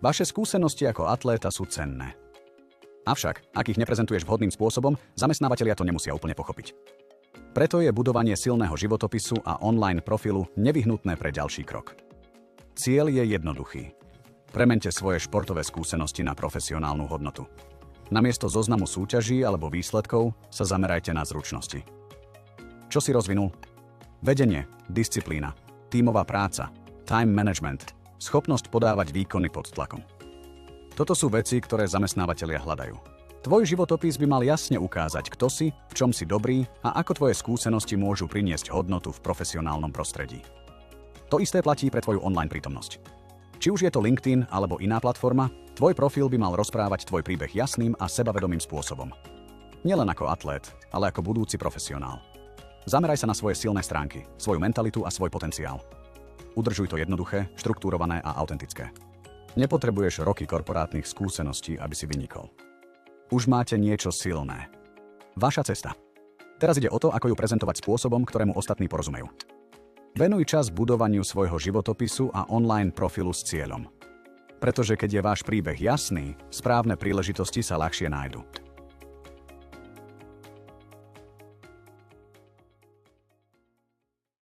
Vaše skúsenosti ako atléta sú cenné. Avšak, ak ich neprezentuješ vhodným spôsobom, zamestnávatelia to nemusia úplne pochopiť. Preto je budovanie silného životopisu a online profilu nevyhnutné pre ďalší krok. Cieľ je jednoduchý. Premeňte svoje športové skúsenosti na profesionálnu hodnotu. Namiesto zoznamu súťaží alebo výsledkov sa zamerajte na zručnosti. Čo si rozvinul? Vedenie, disciplína, tímová práca, time management, schopnosť podávať výkony pod tlakom. Toto sú veci, ktoré zamestnávateľia hľadajú. Tvoj životopis by mal jasne ukázať, kto si, v čom si dobrý a ako tvoje skúsenosti môžu priniesť hodnotu v profesionálnom prostredí. To isté platí pre tvoju online prítomnosť. Či už je to LinkedIn alebo iná platforma, tvoj profil by mal rozprávať tvoj príbeh jasným a sebavedomým spôsobom. Nielen ako atlét, ale ako budúci profesionál. Zameraj sa na svoje silné stránky, svoju mentalitu a svoj potenciál. Udržuj to jednoduché, štruktúrované a autentické. Nepotrebuješ roky korporátnych skúseností, aby si vynikol. Už máte niečo silné. Vaša cesta. Teraz ide o to, ako ju prezentovať spôsobom, ktorému ostatní porozumejú. Venuj čas budovaniu svojho životopisu a online profilu s cieľom. Pretože keď je váš príbeh jasný, správne príležitosti sa ľahšie nájdu.